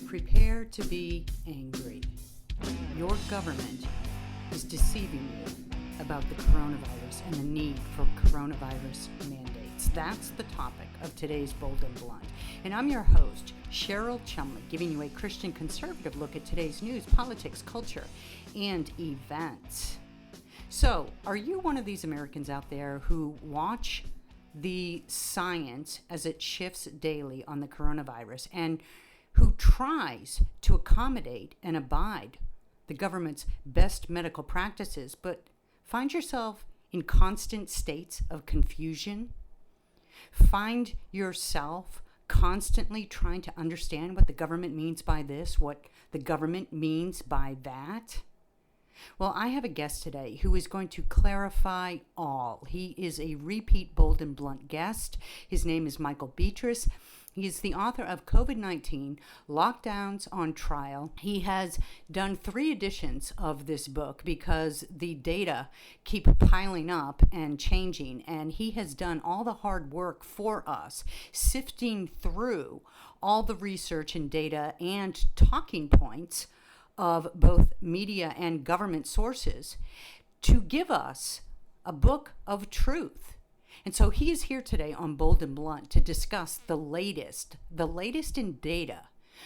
Prepare to be angry. Your government is deceiving you about the coronavirus and the need for coronavirus mandates. That's the topic of today's Bold and Blunt. And I'm your host, Cheryl Chumley, giving you a Christian conservative look at today's news, politics, culture, and events. So, are you one of these Americans out there who watch the science as it shifts daily on the coronavirus and who tries to accommodate and abide the government's best medical practices, but find yourself in constant states of confusion? Find yourself constantly trying to understand what the government means by this, what the government means by that? Well, I have a guest today who is going to clarify all. He is a repeat Bold and Blunt guest. His name is Michael Beatrice. He is the author of COVID-19, Lockdowns on Trial. He has done 3 editions of this book because the data keep piling up and changing, and he has done all the hard work for us, sifting through all the research and data and talking points of both media and government sources to give us a book of truth. And so he is here today on Bold and Blunt to discuss the latest in data,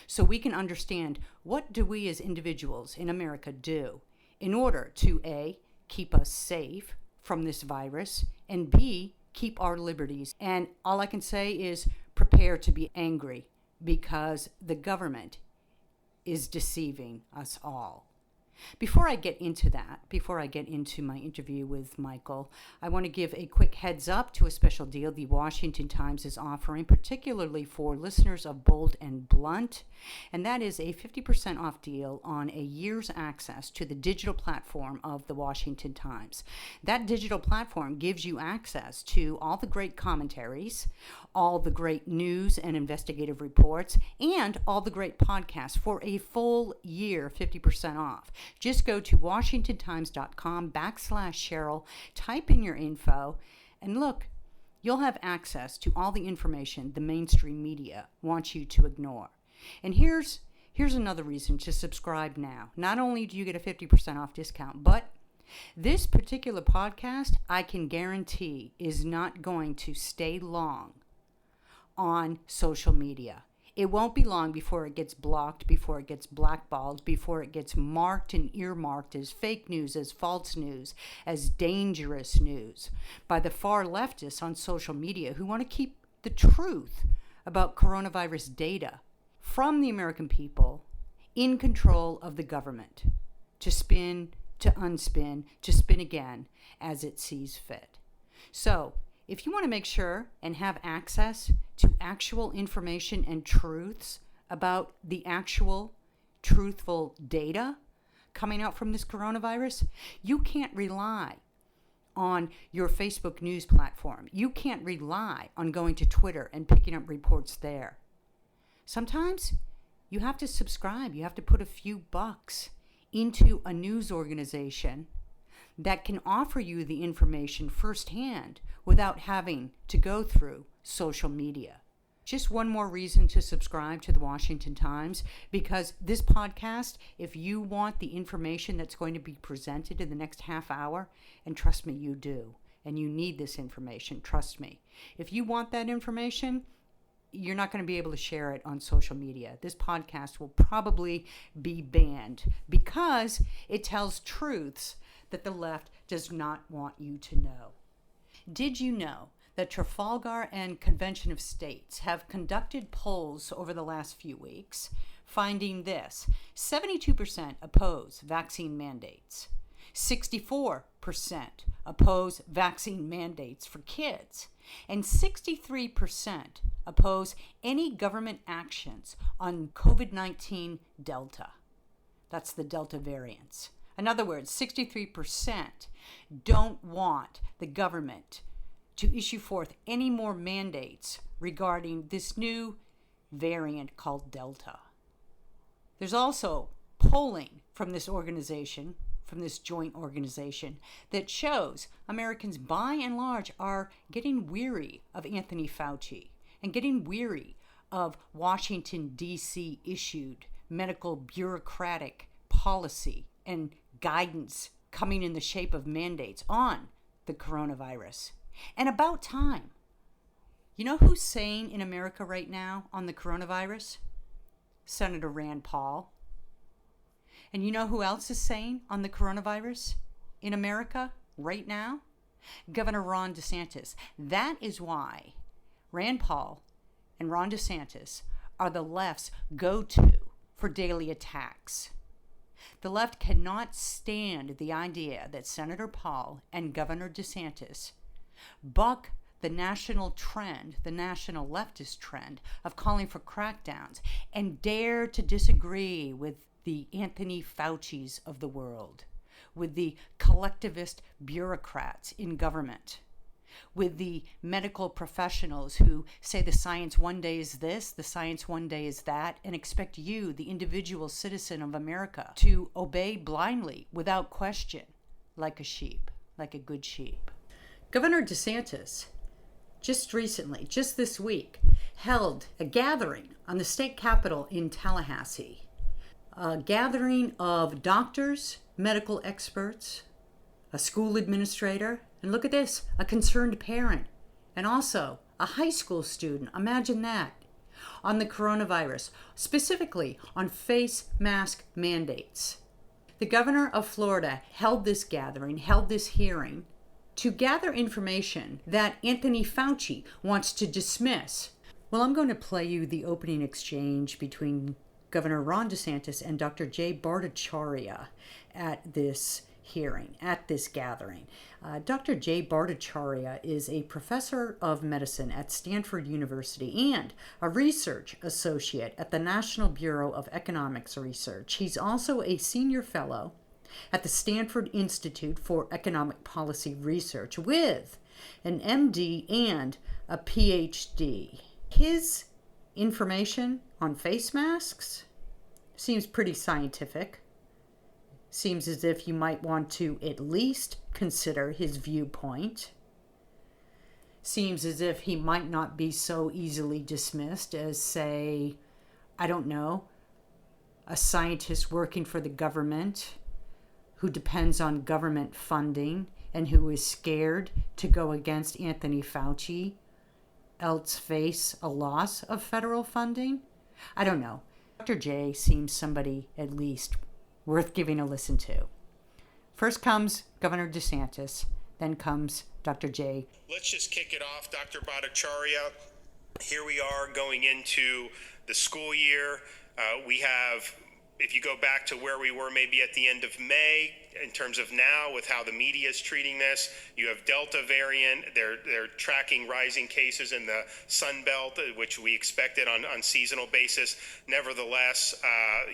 so we can understand what do we as individuals in America do in order to A, keep us safe from this virus, and B, keep our liberties. And all I can say is prepare to be angry because the government is deceiving us all. Before I get into that, before I get into my interview with Michael, I want to give a quick heads up to a special deal the Washington Times is offering, particularly for listeners of Bold and Blunt, and that is a 50% off deal on a year's access to the digital platform of the Washington Times. That digital platform gives you access to all the great commentaries, all the great news and investigative reports, and all the great podcasts for a full year, 50% off. Just go to washingtontimes.com/Cheryl, type in your info, and look, you'll have access to all the information the mainstream media wants you to ignore. And here's another reason to subscribe now. Not only do you get a 50% off discount, but this particular podcast, I can guarantee, is not going to stay long on social media. It won't be long before it gets blocked, before it gets blackballed, before it gets marked and earmarked as fake news, as false news, as dangerous news by the far leftists on social media who want to keep the truth about coronavirus data from the American people in control of the government to spin, to unspin, to spin again as it sees fit. So, if you want to make sure and have access to actual information and truths about the actual truthful data coming out from this coronavirus, you can't rely on your Facebook news platform. You can't rely on going to Twitter and picking up reports there. Sometimes you have to subscribe. You have to put a few bucks into a news organization that can offer you the information firsthand without having to go through social media. Just one more reason to subscribe to the Washington Times, because this podcast, if you want the information that's going to be presented in the next half hour, and trust me, you do, and you need this information, trust me. If you want that information, you're not going to be able to share it on social media. This podcast will probably be banned because it tells truths that the left does not want you to know. Did you know that Trafalgar and Convention of States have conducted polls over the last few weeks, finding this: 72% oppose vaccine mandates, 64% oppose vaccine mandates for kids, and 63% oppose any government actions on COVID-19 Delta. That's the Delta variants. In other words, 63% don't want the government to issue forth any more mandates regarding this new variant called Delta. There's also polling from this organization, from this joint organization, that shows Americans by and large are getting weary of Anthony Fauci and getting weary of Washington, D.C. issued medical bureaucratic policy and guidance coming in the shape of mandates on the coronavirus. And about time. You know who's sane in America right now on the coronavirus? Senator Rand Paul. And you know who else is sane on the coronavirus in America right now? Governor Ron DeSantis. That is why Rand Paul and Ron DeSantis are the left's go-to for daily attacks. The left cannot stand the idea that Senator Paul and Governor DeSantis buck the national trend, the national leftist trend of calling for crackdowns and dare to disagree with the Anthony Faucis of the world, with the collectivist bureaucrats in government, with the medical professionals who say the science one day is this, the science one day is that, and expect you, the individual citizen of America, to obey blindly without question, like a sheep, like a good sheep. Governor DeSantis just recently, just this week, held a gathering on the state capitol in Tallahassee. A gathering of doctors, medical experts, a school administrator, and look at this, a concerned parent, and also a high school student. Imagine that. On the coronavirus, specifically on face mask mandates. The governor of Florida held this gathering, held this hearing, to gather information that Anthony Fauci wants to dismiss. Well, I'm going to play you the opening exchange between Governor Ron DeSantis and Dr. Jay Bhattacharya at this hearing, at this gathering. Dr. Jay Bhattacharya is a professor of medicine at Stanford University and a research associate at the National Bureau of Economics Research. He's also a senior fellow at the Stanford Institute for Economic Policy Research with an MD and a PhD. His information on face masks seems pretty scientific. Seems as if you might want to at least consider his viewpoint. Seems as if he might not be so easily dismissed as, say, I don't know, a scientist working for the government who depends on government funding and who is scared to go against Anthony Fauci, else face a loss of federal funding? I don't know. Dr. J seems somebody at least worth giving a listen to. First comes Governor DeSantis, then comes Dr. J. Let's just kick it off, Dr. Bhattacharya. Here we are going into the school year. We have, if you go back to where we were maybe at the end of May, in terms of now with how the media is treating this, you have Delta variant. They're tracking rising cases in the Sun Belt, which we expected on seasonal basis. Nevertheless,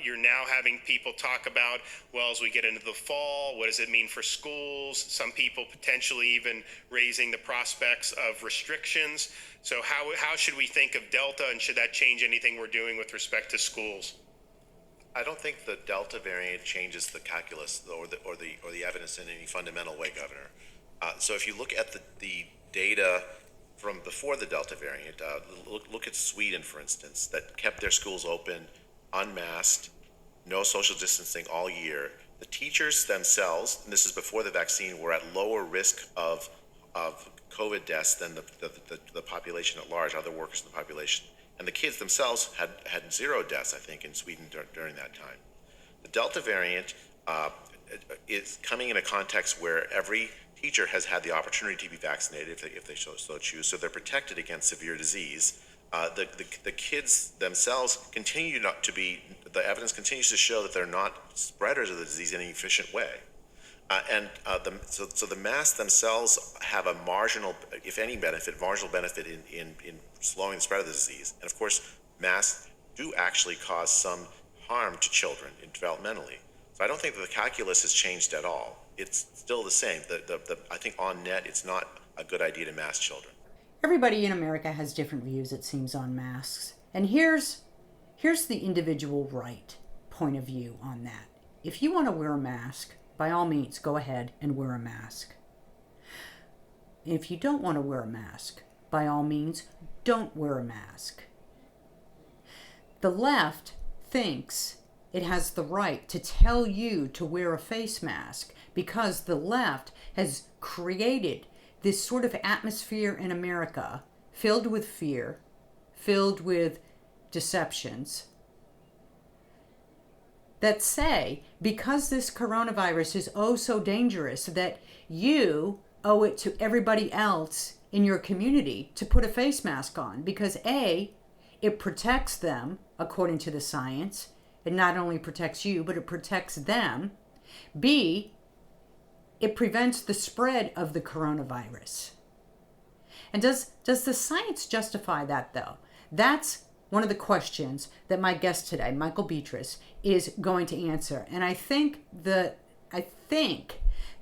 you're now having people talk about, well, as we get into the fall, what does it mean for schools? Some people potentially even raising the prospects of restrictions. So how should we think of Delta, and should that change anything we're doing with respect to schools? I don't think the Delta variant changes the calculus or the evidence in any fundamental way, Governor. So if you look at the data from before the Delta variant, look at Sweden, for instance, that kept their schools open, unmasked, no social distancing all year. The teachers themselves, and this is before the vaccine, were at lower risk of COVID deaths than the population at large, other workers in the population. And the kids themselves had 0 deaths, I think, in Sweden during that time. The Delta variant is coming in a context where every teacher has had the opportunity to be vaccinated if they so choose, so they're protected against severe disease. The kids themselves continue not to be, the evidence continues to show that they're not spreaders of the disease in an efficient way. So the masks themselves have a marginal, if any benefit, marginal benefit in slowing the spread of the disease. And of course, masks do actually cause some harm to children developmentally. So I don't think that the calculus has changed at all. It's still the same. I think on net, it's not a good idea to mask children. Everybody in America has different views, it seems, on masks. And here's the individual right point of view on that. If you want to wear a mask, by all means, go ahead and wear a mask. If you don't want to wear a mask, by all means, don't wear a mask. The left thinks it has the right to tell you to wear a face mask because the left has created this sort of atmosphere in America filled with fear, filled with deceptions, that say because this coronavirus is oh so dangerous that you owe it to everybody else in your community to put a face mask on because A, it protects them according to the science. It not only protects you, but it protects them. B, it prevents the spread of the coronavirus. And does the science justify that though? That's one of the questions that my guest today, Michael Beatrice, is going to answer. And I think that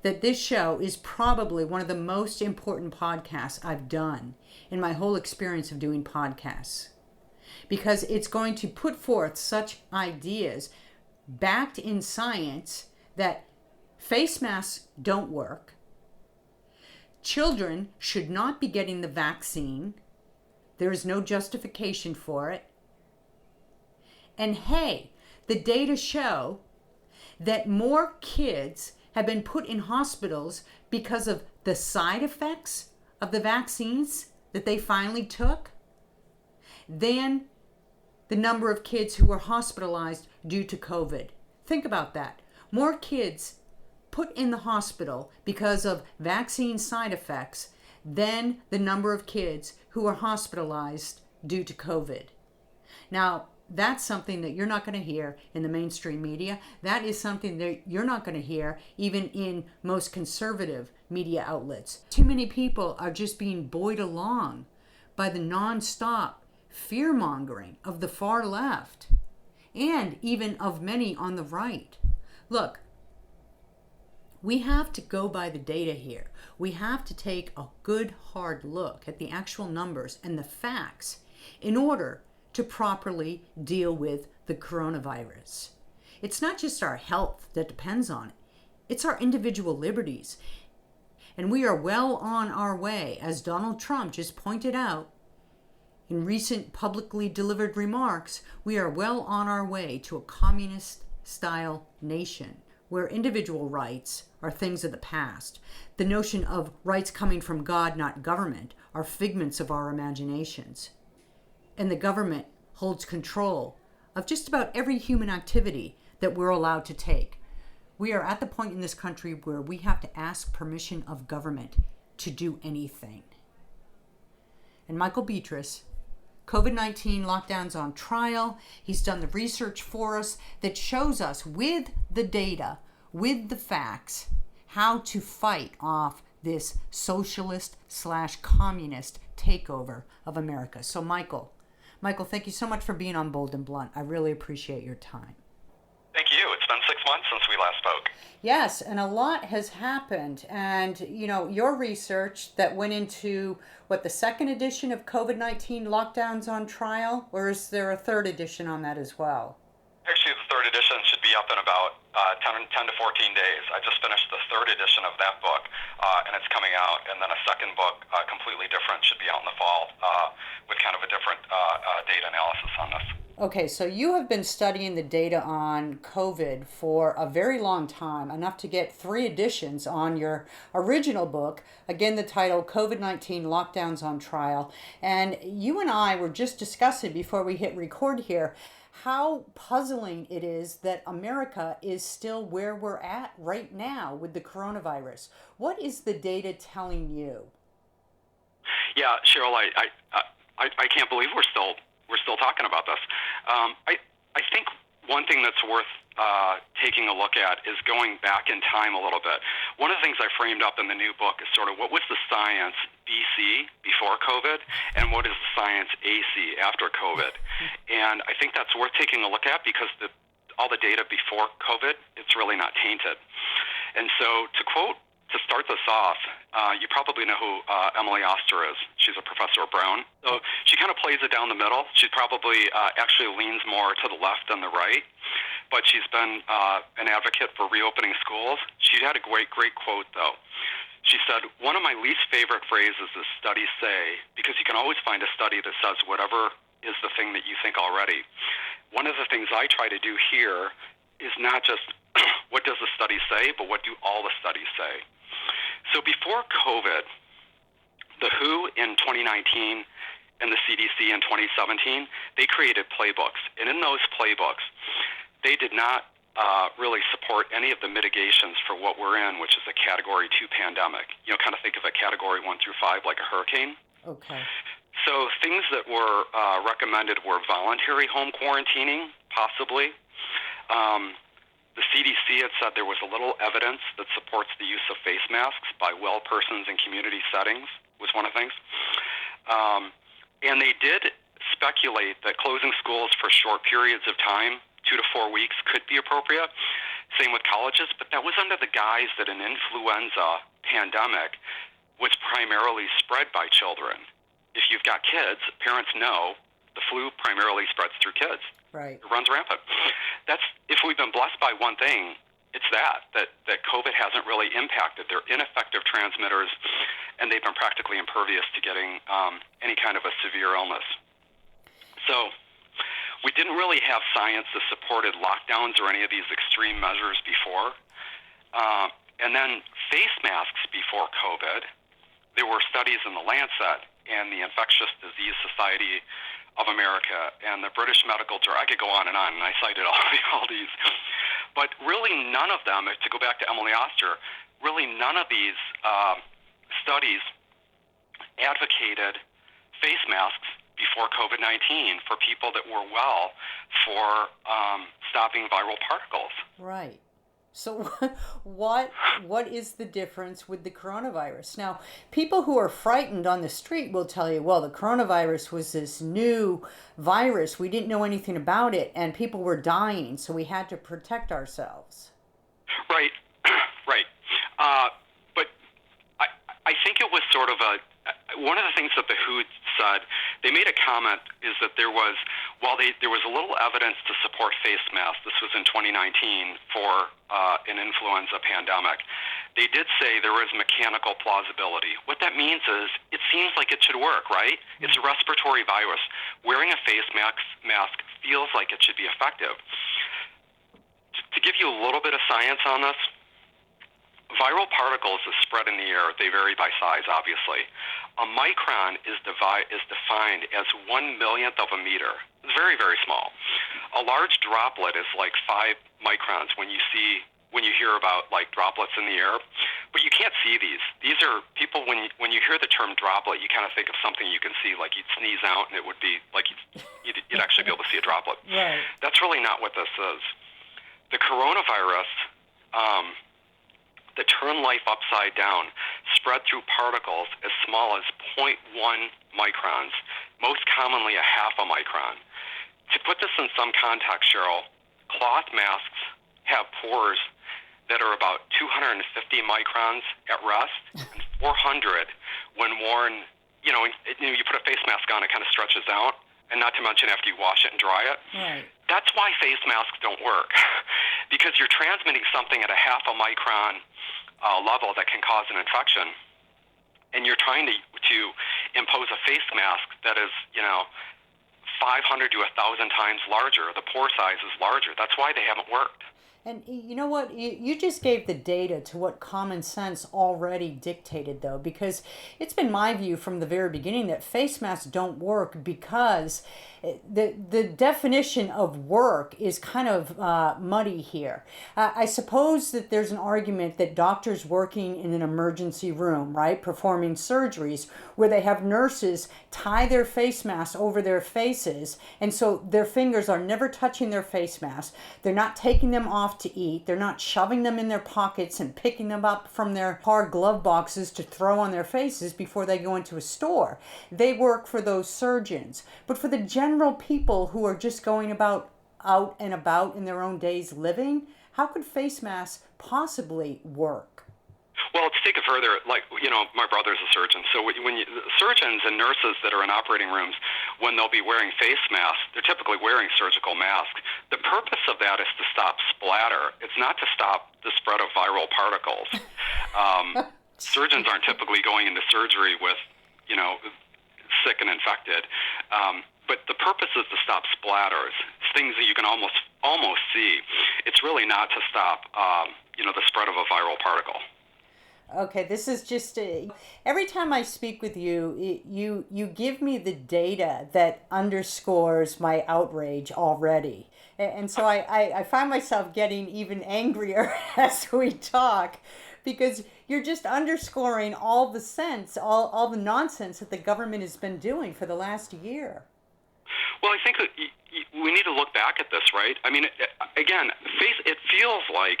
this show is probably one of the most important podcasts I've done in my whole experience of doing podcasts. Because it's going to put forth such ideas backed in science that face masks don't work. Children should not be getting the vaccine. There is no justification for it. And hey, the data show that more kids have been put in hospitals because of the side effects of the vaccines that they finally took than the number of kids who were hospitalized due to COVID. Think about that. More kids put in the hospital because of vaccine side effects than the number of kids who were hospitalized due to COVID. Now, that's something that you're not going to hear in the mainstream media. That is something that you're not going to hear even in most conservative media outlets. Too many people are just being buoyed along by the nonstop fear-mongering of the far left and even of many on the right. Look, we have to go by the data here. We have to take a good hard look at the actual numbers and the facts in order to properly deal with the coronavirus. It's not just our health that depends on it. It's our individual liberties. And we are well on our way, as Donald Trump just pointed out in recent publicly delivered remarks, we are well on our way to a communist-style nation where individual rights are things of the past. The notion of rights coming from God, not government, are figments of our imaginations. And the government holds control of just about every human activity that we're allowed to take. We are at the point in this country where we have to ask permission of government to do anything. And Michael Beatrice, COVID-19 lockdowns on trial, he's done the research for us that shows us with the data, with the facts, how to fight off this socialist/communist takeover of America. So Michael, thank you so much for being on Bold and Blunt. I really appreciate your time. Thank you. It's been 6 months since we last spoke. Yes, and a lot has happened. And, your research that went into, the second edition of COVID-19 lockdowns on trial? Or is there a third edition on that as well? Actually, the third edition should be up in about 10 to 14 days. I just finished the third edition of that book, and it's coming out. And then a second book, completely different, should be out in the fall with kind of a different data analysis on this. Okay, so you have been studying the data on COVID for a very long time, enough to get 3 editions on your original book, again, the title, COVID-19 Lockdowns on Trial. And you and I were just discussing before we hit record here how puzzling it is that America is still where we're at right now with the coronavirus. What is the data telling you? Yeah, Cheryl, I can't believe we're still talking about this. I think one thing that's worth taking a look at is going back in time a little bit. One of the things I framed up in the new book is sort of what was the science BC, before COVID, and what is the science AC, after COVID. And I think that's worth taking a look at because all the data before COVID, it's really not tainted. And so to start this off, you probably know who Emily Oster is. She's a professor at Brown. So she kind of plays it down the middle. She probably actually leans more to the left than the right, but she's been an advocate for reopening schools. She had a great quote, though. She said, "One of my least favorite phrases is studies say, because you can always find a study that says whatever is the thing that you think already. one of the things I try to do here is not just what does the study say, but what do all the studies say. So before COVID, the WHO in 2019 and the CDC in 2017, they created playbooks. And in those playbooks, they did not really support any of the mitigations for what we're in, which is a Category 2 pandemic. Kind of think of a Category 1 through 5 like a hurricane. Okay. So things that were recommended were voluntary home quarantining, possibly. The CDC had said there was a little evidence that supports the use of face masks by well persons in community settings, was one of the things. And they did speculate that closing schools for short periods of time, 2 to 4 weeks, could be appropriate. Same with colleges, but that was under the guise that an influenza pandemic was primarily spread by children. If you've got kids, parents know the flu primarily spreads through kids. Right. It runs rampant. That's, if we've been blessed by one thing, it's that COVID hasn't really impacted. They're ineffective transmitters, and they've been practically impervious to getting any kind of a severe illness. So we didn't really have science that supported lockdowns or any of these extreme measures before. And then face masks before COVID, there were studies in the Lancet and the Infectious Disease Society of America and the British Medical Journal. I could go on, and I cited all these. But really none of them, to go back to Emily Oster, really none of these studies advocated face masks before COVID-19 for people that were well for stopping viral particles. Right. So what is the difference with the coronavirus? Now, people who are frightened on the street will tell you, well, the coronavirus was this new virus. We didn't know anything about it, and people were dying, so we had to protect ourselves. Right, right. But I think it was sort of one of the things that the WHO said, they made a comment, is that there was a little evidence to support face masks. This was in 2019 for an influenza pandemic. They did say there was mechanical plausibility. What that means is it seems like it should work, right? It's a respiratory virus. Wearing a face mask feels like it should be effective. To give you a little bit of science on this, viral particles that spread in the air, they vary by size, obviously. A micron is defined as 1/1,000,000th of a meter. It's very, very small. A large droplet is like 5 microns when you hear about like droplets in the air, but you can't see these. These are people, when you hear the term droplet, you kind of think of something you can see, like you'd sneeze out and it would be like you'd actually be able to see a droplet. Right. That's really not what this is. The coronavirus, that turn life upside down, spread through particles as small as 0.1 microns, most commonly a half a micron. To put this in some context, Cheryl, cloth masks have pores that are about 250 microns at rest and 400 when worn. You put a face mask on, it kind of stretches out, and not to mention after you wash it and dry it. Right. That's why face masks don't work, because you're transmitting something at a half a micron level that can cause an infection, and you're trying to impose a face mask that is 500 to 1,000 times larger. The pore size is larger. That's why they haven't worked. And you know what? You just gave the data to what common sense already dictated, though, because it's been my view from the very beginning that face masks don't work because the definition of work is kind of muddy here. I suppose that there's an argument that doctors working in an emergency room, right, performing surgeries, where they have nurses tie their face masks over their faces, and so their fingers are never touching their face mask. They're not taking them off to eat. They're not shoving them in their pockets and picking them up from their hard glove boxes to throw on their faces before they go into a store. They work for those surgeons. But for the general people who are just going out and about in their own days living, how could face masks possibly work? Well, to take it further, my brother's a surgeon. So surgeons and nurses that are in operating rooms, when they'll be wearing face masks, they're typically wearing surgical masks. The purpose of that is to stop splatter. It's not to stop the spread of viral particles. Surgeons aren't typically going into surgery with, sick and infected. but the purpose is to stop splatters, things that you can almost see. It's really not to stop, the spread of a viral particle. Okay, this is just every time I speak with you, you give me the data that underscores my outrage already. And so I find myself getting even angrier as we talk, because you're just underscoring all the sense, all the nonsense that the government has been doing for the last year. Well, I think that we need to look back at this, right? I mean, again, it feels like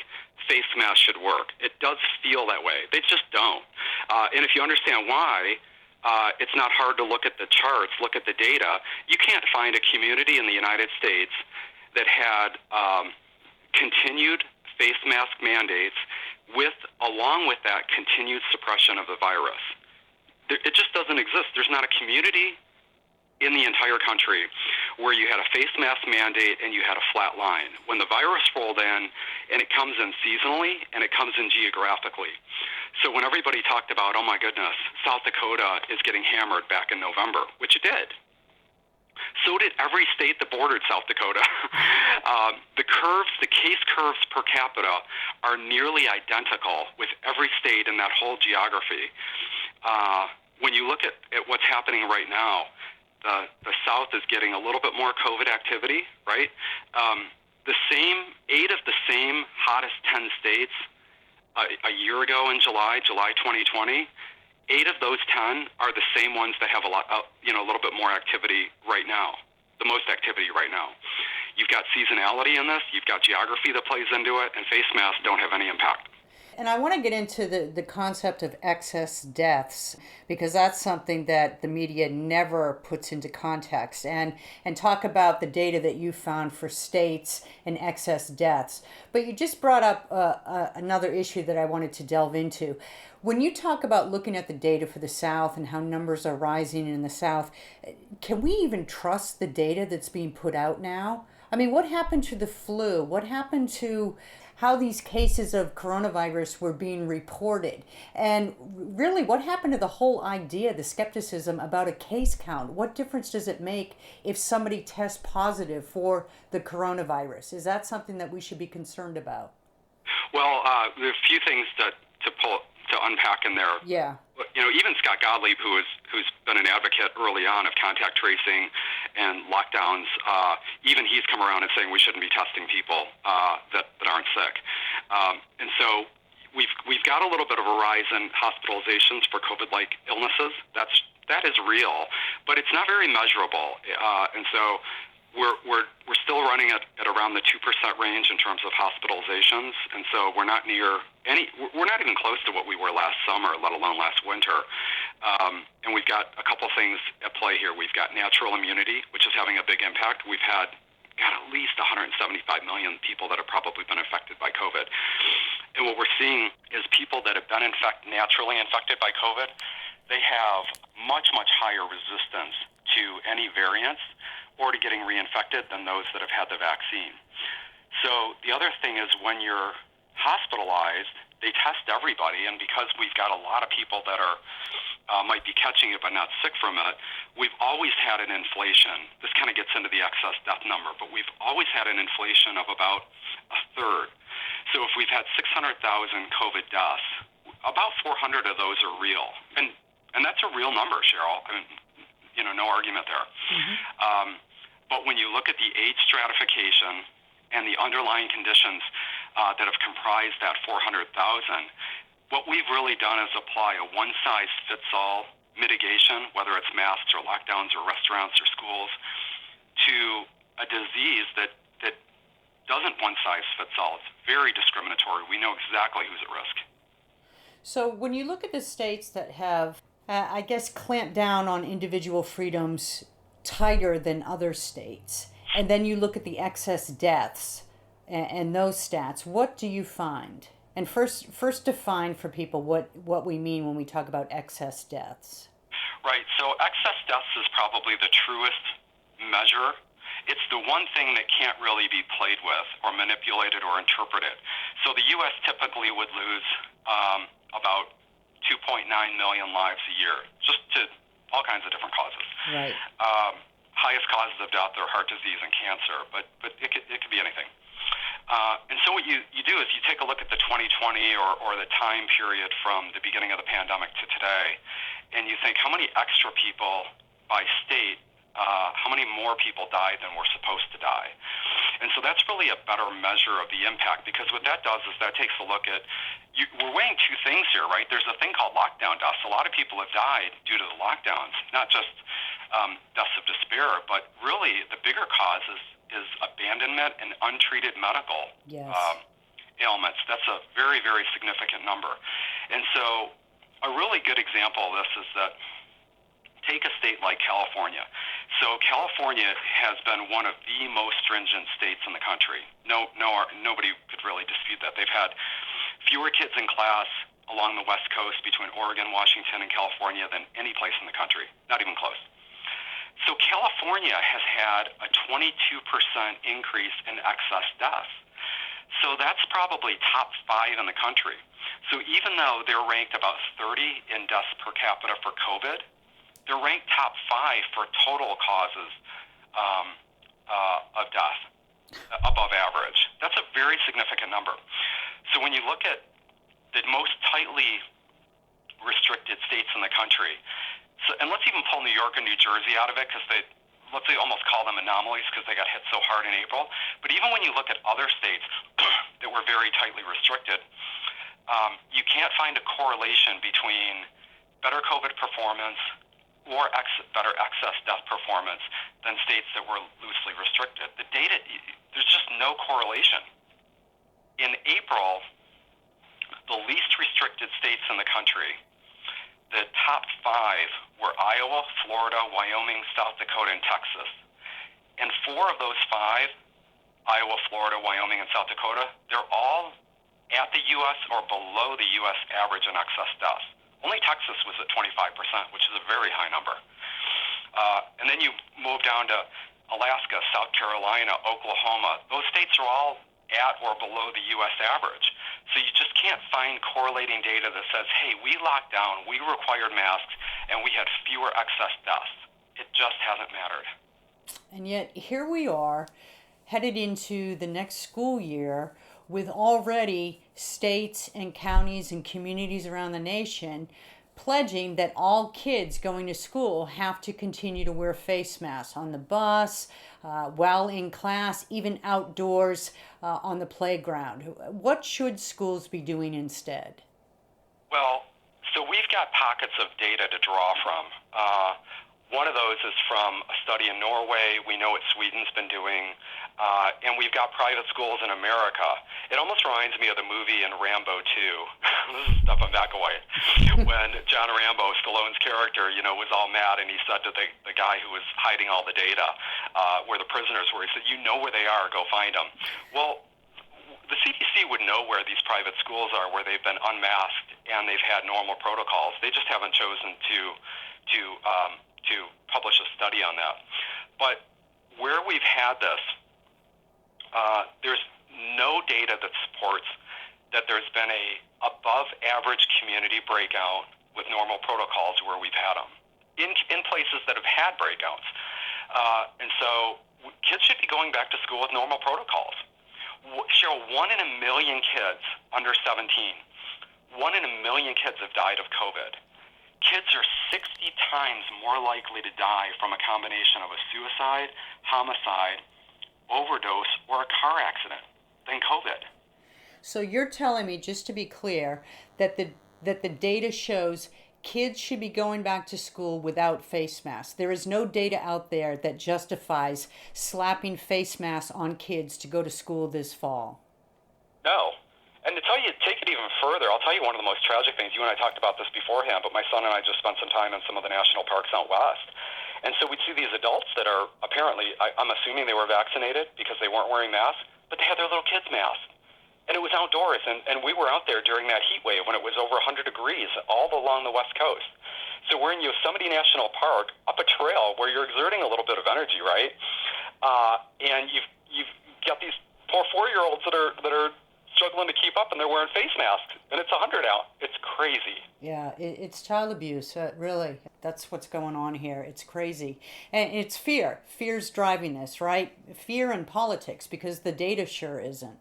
face masks should work. It does feel that way. They just don't. And if you understand why, it's not hard to look at the charts, look at the data. You can't find a community in the United States that had continued face mask mandates along with that continued suppression of the virus. It just doesn't exist. There's not a community in the entire country where you had a face mask mandate and you had a flat line. When the virus rolled in, and it comes in seasonally and it comes in geographically. So when everybody talked about, oh my goodness, South Dakota is getting hammered back in November, which it did. So did every state that bordered South Dakota. The case curves per capita are nearly identical with every state in that whole geography. When you look at what's happening right now, the South is getting a little bit more COVID activity, right? 8 of the same hottest 10 states a year ago in July 2020, 8 of those 10 are the same ones that have a little bit more activity right now, the most activity right now. You've got seasonality in this, you've got geography that plays into it, and face masks don't have any impact. And I want to get into the concept of excess deaths, because that's something that the media never puts into context, and talk about the data that you found for states and excess deaths. But you just brought up another issue that I wanted to delve into. When you talk about looking at the data for the South and how numbers are rising in the South, can we even trust the data that's being put out now? I mean, what happened to the flu? What happened to how these cases of coronavirus were being reported? And really, what happened to the whole idea, the skepticism about a case count? What difference does it make if somebody tests positive for the coronavirus? Is that something that we should be concerned about? Well, there are a few things to unpack in there. Yeah. Even Scott Gottlieb, who's been an advocate early on of contact tracing and lockdowns, even he's come around and saying we shouldn't be testing people that aren't sick. And so we've got a little bit of a rise in hospitalizations for COVID-like illnesses. That is real, but it's not very measurable. And so we're still running at around the 2% range in terms of hospitalizations, and so we're not even close to what we were last summer, let alone last winter. And we've got a couple things at play here. We've got natural immunity, which is having a big impact. We've had at least 175 million people that have probably been affected by COVID. And what we're seeing is people that have been naturally infected by COVID, they have much, much higher resistance to any variants or to getting reinfected than those that have had the vaccine. So the other thing is when you're hospitalized, they test everybody, and because we've got a lot of people that are might be catching it but not sick from it, we've always had an inflation. This kind of gets into the excess death number, but we've always had an inflation of about a third. So if we've had 600,000 COVID deaths, about 400 of those are real, and that's a real number, Cheryl. I mean, no argument there. Mm-hmm. But when you look at the age stratification and the underlying conditions that have comprised that 400,000, what we've really done is apply a one-size-fits-all mitigation, whether it's masks or lockdowns or restaurants or schools, to a disease that doesn't one-size-fits-all. It's very discriminatory. We know exactly who's at risk. So when you look at the states that have, I guess, clamped down on individual freedoms tighter than other states, and then you look at the excess deaths and those stats, what do you find? And first define for people what we mean when we talk about excess deaths. Right. So excess deaths is probably the truest measure. It's the one thing that can't really be played with or manipulated or interpreted. So the U.S. typically would lose about 2.9 million lives a year, just to all kinds of different causes. Right. highest causes of death are heart disease and cancer, but it could be anything. And so what you do is you take a look at the 2020 or the time period from the beginning of the pandemic to today, and you think how many extra people by state, how many more people died than were supposed to die. And so that's really a better measure of the impact, because what that does is that takes a look at, we're weighing two things here, right? There's a thing called lockdown deaths. A lot of people have died due to the lockdowns, not just deaths of despair, but really the bigger cause is abandonment and untreated medical ailments. That's a very, very significant number. And so a really good example of this is that take a state like California. So California has been one of the most stringent states in the country. Nobody could really dispute that. They've had fewer kids in class along the West Coast between Oregon, Washington, and California than any place in the country, not even close. So California has had a 22% increase in excess deaths. So that's probably top 5 in the country. So even though they're ranked about 30 in deaths per capita for COVID, they're ranked top 5 for total causes of death, above average. That's a very significant number. So when you look at the most tightly restricted states in the country, and let's even pull New York and New Jersey out of it, because let's almost call them anomalies because they got hit so hard in April. But even when you look at other states that were very tightly restricted, you can't find a correlation between better COVID performance or better excess death performance than states that were loosely restricted. The data, there's just no correlation. In April, the least restricted states in the country, the top 5 were Iowa, Florida, Wyoming, South Dakota, and Texas. And 4 of those 5, Iowa, Florida, Wyoming, and South Dakota, they're all at the U.S. or below the U.S. average in excess deaths. Only Texas was at 25%, which is a very high number. And then you move down to Alaska, South Carolina, Oklahoma. Those states are all at or below the U.S. average. So you just can't find correlating data that says, hey, we locked down, we required masks, and we had fewer excess deaths. It just hasn't mattered. And yet here we are, headed into the next school year, with already states and counties and communities around the nation pledging that all kids going to school have to continue to wear face masks on the bus, while in class, even outdoors on the playground. What should schools be doing instead? Well, so we've got pockets of data to draw from. One of those is from a study in Norway. We know what Sweden's been doing. And we've got private schools in America. It almost reminds me of the movie in Rambo 2. This is stuff I'm back away. When John Rambo, Stallone's character, was all mad, and he said to the guy who was hiding all the data, where the prisoners were, he said, you know where they are, go find them. Well, the CDC would know where these private schools are, where they've been unmasked and they've had normal protocols. They just haven't chosen to publish a study on that. But where we've had this, there's no data that supports that there's been a above average community breakout with normal protocols where we've had them in places that have had breakouts. And so kids should be going back to school with normal protocols. Cheryl, 1 in a million kids under 17, 1 in a million kids have died of COVID. Kids are 60 times more likely to die from a combination of a suicide, homicide, overdose, or a car accident than COVID. So you're telling me, just to be clear, that the data shows kids should be going back to school without face masks. There is no data out there that justifies slapping face masks on kids to go to school this fall. No. And to tell you, take it even further, I'll tell you one of the most tragic things. You and I talked about this beforehand, but my son and I just spent some time in some of the national parks out west. And so we'd see these adults that are apparently, I'm assuming they were vaccinated because they weren't wearing masks, but they had their little kids' masks. And it was outdoors, and we were out there during that heat wave when it was over 100 degrees all along the West Coast. So we're in Yosemite National Park, up a trail where you're exerting a little bit of energy, right? And you've got these poor 4-year-olds that are struggling to keep up, and they're wearing face masks, and it's 100 out. It's crazy. Yeah, it's child abuse, really. That's what's going on here. It's crazy. And it's fear. Fear's driving this, right? Fear and politics, because the data sure isn't.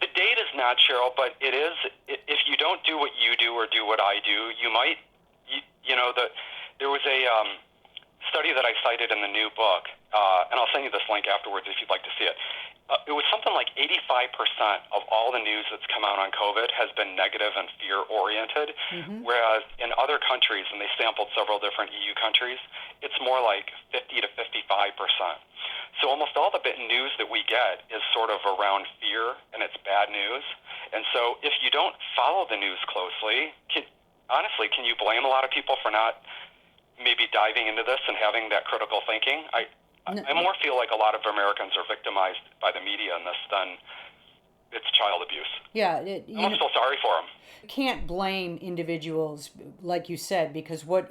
The data's not, Cheryl, but it is. If you don't do what you do or do what I do, you might, there was a study that I cited in the new book, and I'll send you this link afterwards if you'd like to see it. It was something like 85% of all the news that's come out on COVID has been negative and fear-oriented, whereas in other countries, and they sampled several different EU countries, it's more like 50 to 55%. So almost all the bit news that we get is sort of around fear, and it's bad news. And so if you don't follow the news closely, honestly, can you blame a lot of people for not maybe diving into this and having that critical thinking? I more feel like a lot of Americans are victimized by the media in this than it's child abuse. Yeah. I almost feel sorry for them. Can't blame individuals, like you said, because what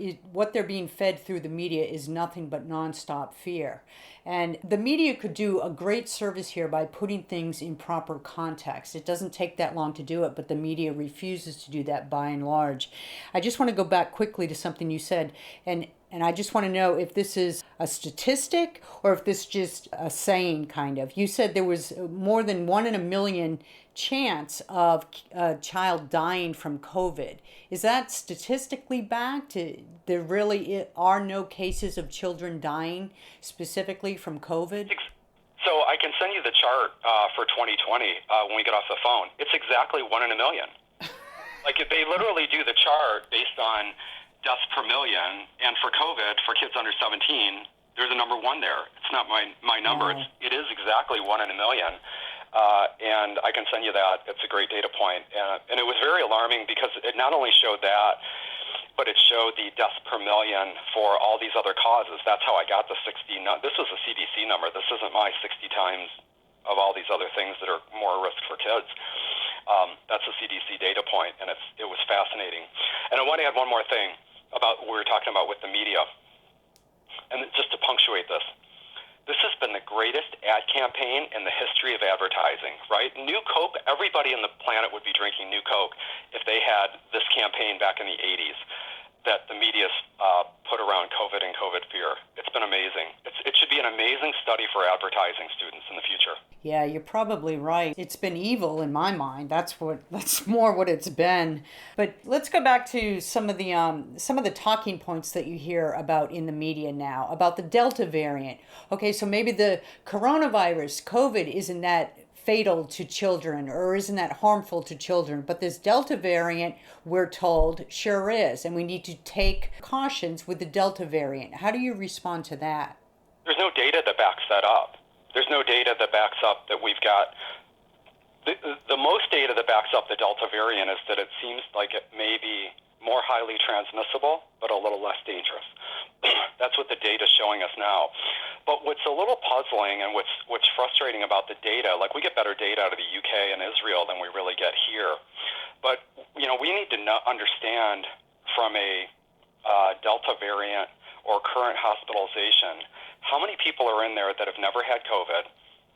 they're being fed through the media is nothing but nonstop fear. And the media could do a great service here by putting things in proper context. It doesn't take that long to do it, but the media refuses to do that by and large. I just want to go back quickly to something you said, and I just want to know if this is a statistic or if this is just a saying, kind of. You said there was more than 1 in a million chance of a child dying from COVID. Is that statistically backed? There really are no cases of children dying specifically from COVID? So I can send you the chart for 2020 when we get off the phone. It's exactly 1 in a million. Like they literally do the chart based on deaths per million, and for COVID, for kids under 17, there's a number 1 there. It's not my number. Wow. It is exactly 1 in a million. And I can send you that. It's a great data point. And it was very alarming because it not only showed that, but it showed the deaths per million for all these other causes. That's how I got the 60. This was a CDC number. This isn't my 60 times of all these other things that are more risk for kids. That's a CDC data point, and it was fascinating. And I want to add one more thing about what we were talking about with the media. And just to punctuate this, this has been the greatest ad campaign in the history of advertising, right? New Coke, everybody on the planet would be drinking New Coke if they had this campaign back in the 80s that the media's put around COVID and COVID fear. It's been amazing. It should be an amazing study for advertising students in the future. Yeah, you're probably right. It's been evil in my mind. That's more what it's been. But let's go back to some of the talking points that you hear about in the media now about the Delta variant. Okay, so maybe the coronavirus, COVID, isn't that fatal to children or isn't that harmful to children, but this Delta variant, we're told, sure is, and we need to take cautions with the Delta variant. How do you respond to that? There's no data that backs that up. There's no data that backs up that we've got. The most data that backs up the Delta variant is that it seems like it may be more highly transmissible, but a little less dangerous. That's what the data's showing us now. But what's a little puzzling and what's frustrating about the data, like we get better data out of the UK and Israel than we really get here. But, we need to understand from a Delta variant or current hospitalization, how many people are in there that have never had COVID,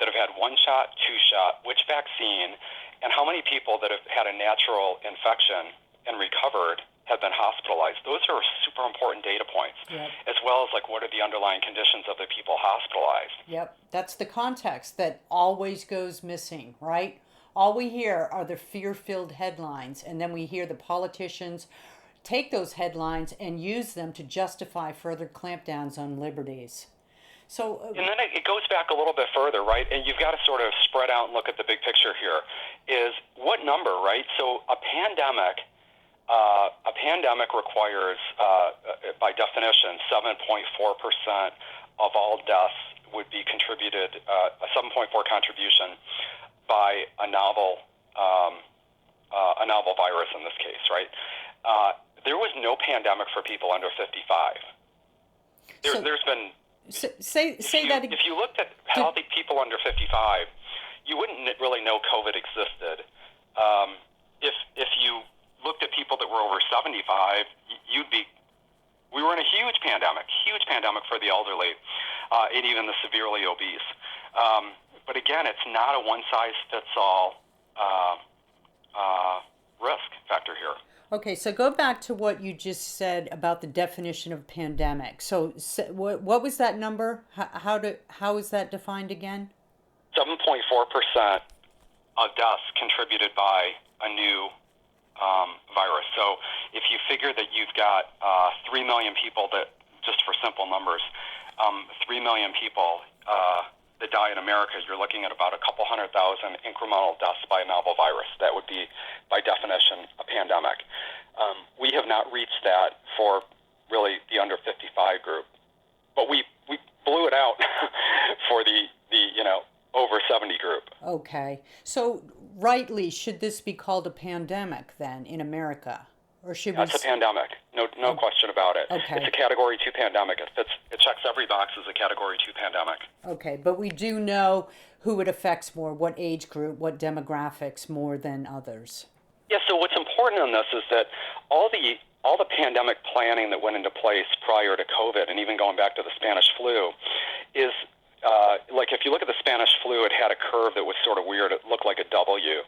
that have had 1 shot, 2 shot, which vaccine, and how many people that have had a natural infection and recovered have been hospitalized. Those are super important data points, Yep. as well as what are the underlying conditions of the people hospitalized. Yep, that's the context that always goes missing, right? All we hear are the fear-filled headlines, and then we hear the politicians take those headlines and use them to justify further clampdowns on liberties. So, and then it goes back a little bit further, right? And you've got to sort of spread out and look at the big picture here. Is what number, right? So a pandemic requires, by definition, 7.4% of all deaths would be contributed, a 7.4 contribution by a novel virus in this case, right? There was no pandemic for people under 55. There's been. Say that again. If you looked at healthy people under 55, you wouldn't really know COVID existed. If you looked at people that were over 75, we were in a huge pandemic for the elderly, and even the severely obese. But again, it's not a one-size-fits-all risk factor here. Okay, so go back to what you just said about the definition of pandemic. So, what was that number? How is that defined again? 7.4% of deaths contributed by a new virus. So if you figure that you've got 3 million people that, just for simple numbers, 3 million people that die in America, you're looking at about a couple 100,000 incremental deaths by a novel virus. That would be, by definition, a pandemic. We have not reached that for really the under 55 group, but we blew it out for the over 70 group. Okay, so rightly, should this be called a pandemic then in America? Or should That's a pandemic. No question about it. Okay. It's a Category 2 pandemic. It checks every box as a Category 2 pandemic. Okay, but we do know who it affects more, what age group, what demographics more than others. Yeah, so what's important in this is that all the pandemic planning that went into place prior to COVID, and even going back to the Spanish flu, is like if you look at the Spanish flu, it had a curve that was sort of weird. It looked like a W.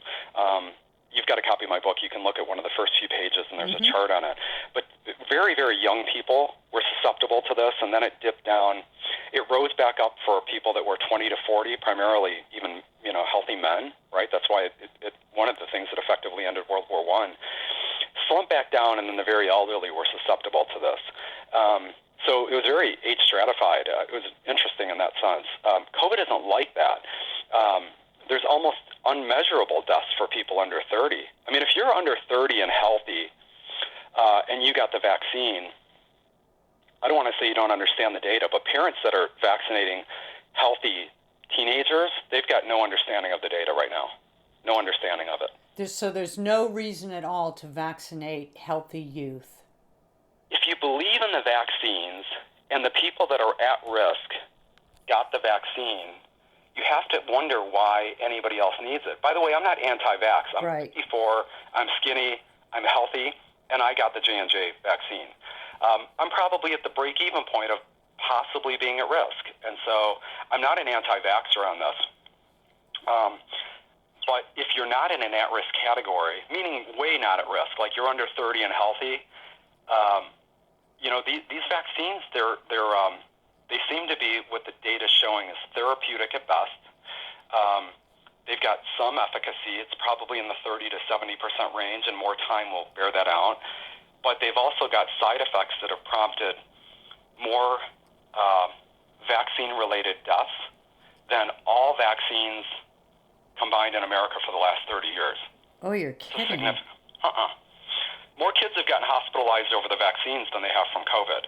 You've got a copy of my book. You can look at one of the first few pages, and there's a chart on it. But very, very young people were susceptible to this, and then it dipped down. It rose back up for people that were 20 to 40, primarily even healthy men, right? That's why it one of the things that effectively ended World War I. Slumped back down, and then the very elderly were susceptible to this. So it was very age stratified. It was interesting in that sense. COVID isn't like that. There's almost unmeasurable deaths for people under 30. I mean, if you're under 30 and healthy, and you got the vaccine, I don't want to say you don't understand the data, but parents that are vaccinating healthy teenagers, they've got no understanding of the data right now. No understanding of it. There's no reason at all to vaccinate healthy youth. If you believe in the vaccines and the people that are at risk got the vaccine, you have to wonder why anybody else needs it. By the way, I'm not anti-vax. I'm Right. 54, I'm skinny, I'm healthy, and I got the J&J vaccine. I'm probably at the break-even point of possibly being at risk. And so I'm not an anti-vaxxer on this. But if you're not in an at-risk category, meaning way not at risk, like you're under 30 and healthy, these vaccines, they seem to be, what the data is showing, is therapeutic at best. They've got some efficacy. It's probably in the 30 to 70% range, and more time will bear that out. But they've also got side effects that have prompted more vaccine-related deaths than all vaccines combined in America for the last 30 years. Oh, you're kidding. More kids have gotten hospitalized over the vaccines than they have from COVID.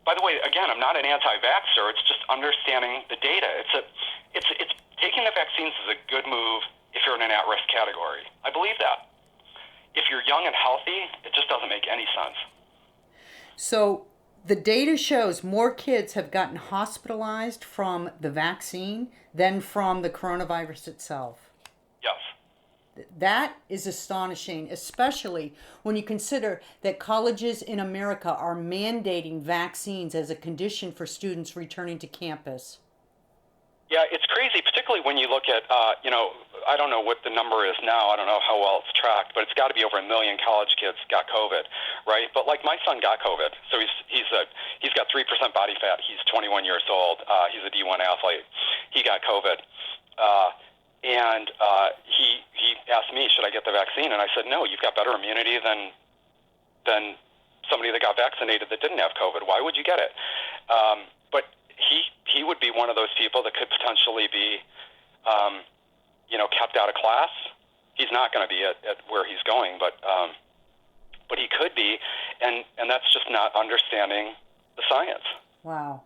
By the way, again, I'm not an anti-vaxxer. It's just understanding the data. It's taking the vaccines is a good move if you're in an at-risk category. I believe that. If you're young and healthy, it just doesn't make any sense. So the data shows more kids have gotten hospitalized from the vaccine than from the coronavirus itself. Yes. That is astonishing, especially when you consider that colleges in America are mandating vaccines as a condition for students returning to campus. Yeah, it's crazy, particularly when you look at, I don't know what the number is now. I don't know how well it's tracked, but it's got to be over 1 million college kids got COVID, right? But like my son got COVID, so he's got 3% body fat. He's 21 years old. He's a D1 athlete. He got COVID. And he asked me, should I get the vaccine? And I said, no, you've got better immunity than somebody that got vaccinated that didn't have COVID. Why would you get it? But he would be one of those people that could potentially be, kept out of class. He's not going to be at where he's going, but he could be, and that's just not understanding the science. Wow.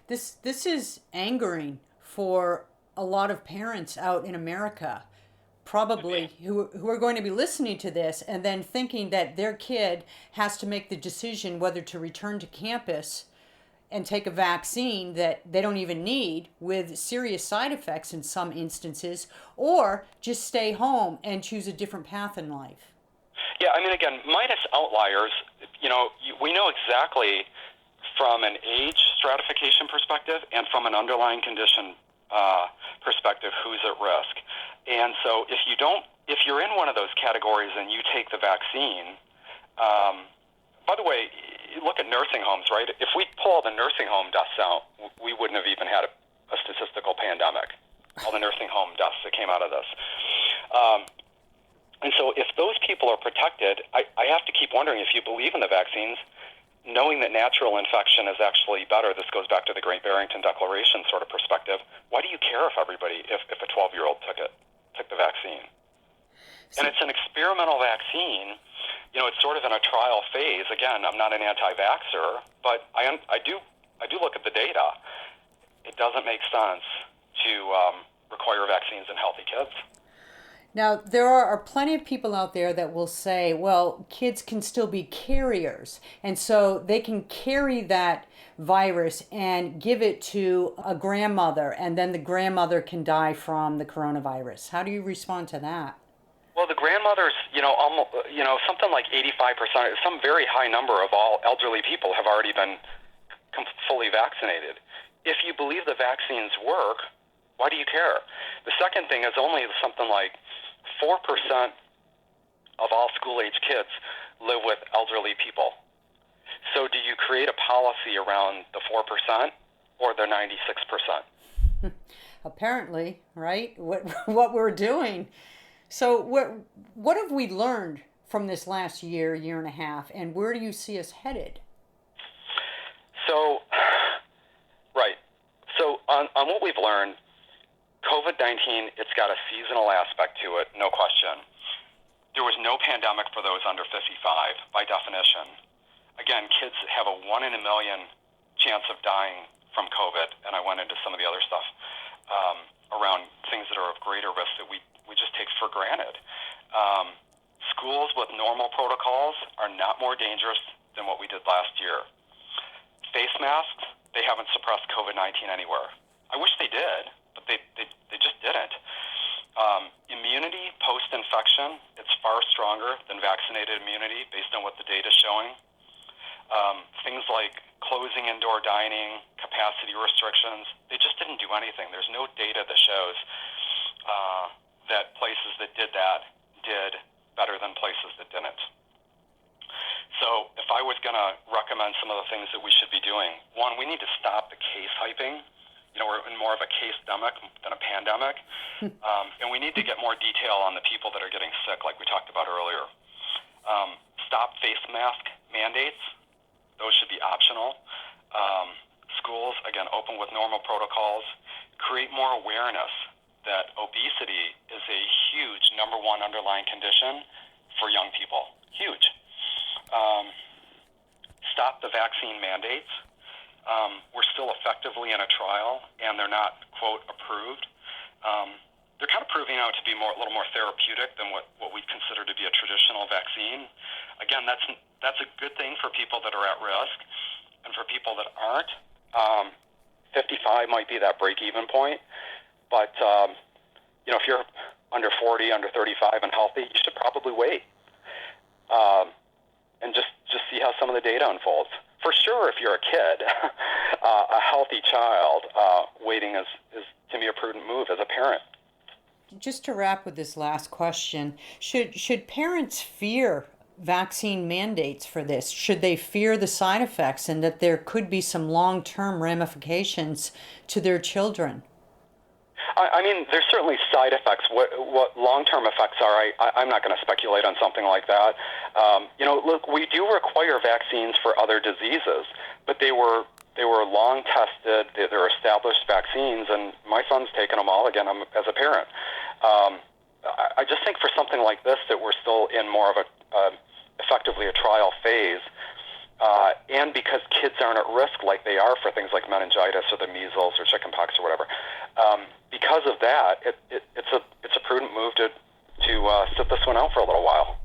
This is angering for a lot of parents out in America, probably who are going to be listening to this and then thinking that their kid has to make the decision whether to return to campus and take a vaccine that they don't even need with serious side effects in some instances, or just stay home and choose a different path in life. Yeah, I mean, again, minus outliers, we know exactly from an age stratification perspective and from an underlying condition perspective who's at risk. And so if you're in one of those categories and you take the vaccine, By the way, you look at nursing homes, right? If we pull all the nursing home deaths out, we wouldn't have even had a statistical pandemic. All the nursing home deaths that came out of this. And so if those people are protected, I have to keep wondering, if you believe in the vaccines, knowing that natural infection is actually better, this goes back to the Great Barrington Declaration sort of perspective, why do you care if a 12-year-old took the vaccine? And it's an experimental vaccine. It's sort of in a trial phase. Again, I'm not an anti-vaxxer, but I do look at the data. It doesn't make sense to require vaccines in healthy kids. Now, there are plenty of people out there that will say, well, kids can still be carriers, and so they can carry that virus and give it to a grandmother, and then the grandmother can die from the coronavirus. How do you respond to that? Well, the grandmothers, almost, something like 85%, some very high number of all elderly people have already been fully vaccinated. If you believe the vaccines work, why do you care? The second thing is only something like 4% of all school-age kids live with elderly people. So do you create a policy around the 4% or the 96%? Apparently, right? What we're doing. So what have we learned from this last year and a half, and where do you see us headed? So, right. So on what we've learned, COVID-19, it's got a seasonal aspect to it, no question. There was no pandemic for those under 55, by definition. Again, kids have a 1 in a million chance of dying from COVID, and I went into some of the other stuff around things that are of greater risk that we just take for granted. Schools with normal protocols are not more dangerous than what we did last year. Face masks, they haven't suppressed COVID-19 anywhere. I wish they did, but they just didn't. Immunity post-infection, it's far stronger than vaccinated immunity based on what the data is showing. Things like closing indoor dining, capacity restrictions, they just didn't do anything. There's no data that shows that places that did that did better than places that didn't. So if I was going to recommend some of the things that we should be doing, one, we need to stop the case hyping. We're in more of a case-demic than a pandemic. And we need to get more detail on the people that are getting sick, like we talked about earlier. Stop face mask mandates. Those should be optional. Schools, again, open with normal protocols. Create more awareness that obesity is a huge number one underlying condition for young people. Huge. Stop the vaccine mandates. We're still effectively in a trial, and they're not, quote, approved. They're kind of proving out to be a little more therapeutic than what we consider to be a traditional vaccine. Again, that's a good thing for people that are at risk, and for people that aren't. 55 might be that break-even point, but if you're under 40, under 35, and healthy, you should probably wait and just see how some of the data unfolds. For sure, if you're a kid, a healthy child, waiting is to me a prudent move as a parent. Just to wrap with this last question, should parents fear vaccine mandates for this? Should they fear the side effects and that there could be some long-term ramifications to their children? I mean, there's certainly side effects. What long-term effects are, I'm not going to speculate on something like that. Look, we do require vaccines for other diseases, but they were long tested. They're established vaccines, and my son's taken them all again as a parent. I just think for something like this that we're still in more of effectively a trial phase, and because kids aren't at risk like they are for things like meningitis or the measles or chickenpox or whatever. Because of that, it's a prudent move to sit this one out for a little while.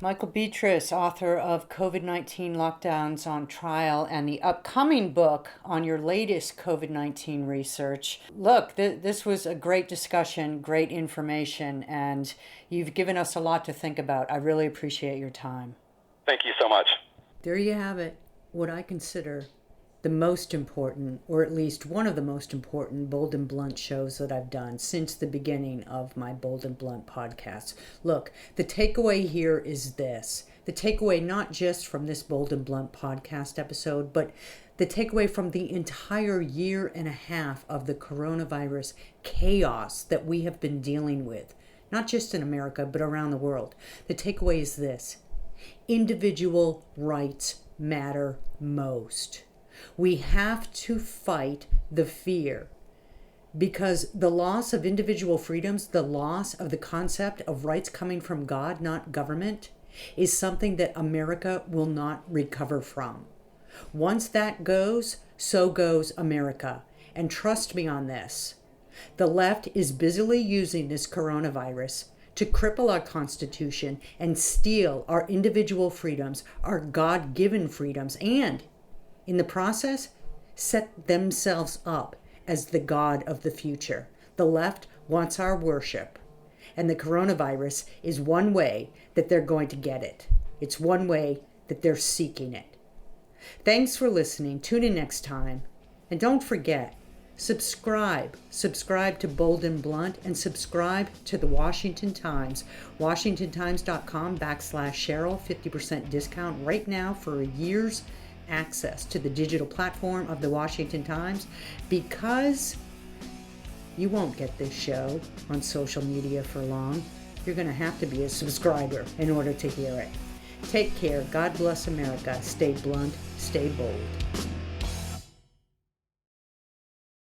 Michael Beatrice, author of COVID-19 Lockdowns on Trial and the upcoming book on your latest COVID-19 research. Look, this was a great discussion, great information, and you've given us a lot to think about. I really appreciate your time. Thank you so much. There you have it, what I consider the most important, or at least one of the most important, Bold and Blunt shows that I've done since the beginning of my Bold and Blunt podcast. Look, the takeaway here is this. The takeaway not just from this Bold and Blunt podcast episode, but the takeaway from the entire year and a half of the coronavirus chaos that we have been dealing with, not just in America, but around the world. The takeaway is this: individual rights matter most. We have to fight the fear, because the loss of individual freedoms, the loss of the concept of rights coming from God, not government, is something that America will not recover from. Once that goes, so goes America. And trust me on this. The left is busily using this coronavirus to cripple our Constitution and steal our individual freedoms, our God-given freedoms, and in the process, set themselves up as the God of the future. The left wants our worship, and the coronavirus is one way that they're going to get it. It's one way that they're seeking it. Thanks for listening. Tune in next time. And don't forget, subscribe to Bold and Blunt, and subscribe to the Washington Times, WashingtonTimes.com/Cheryl, 50% discount right now for a year's access to the digital platform of the Washington Times, because you won't get this show on social media for long. You're going to have to be a subscriber in order to hear it. Take care. God bless America. Stay blunt. Stay bold.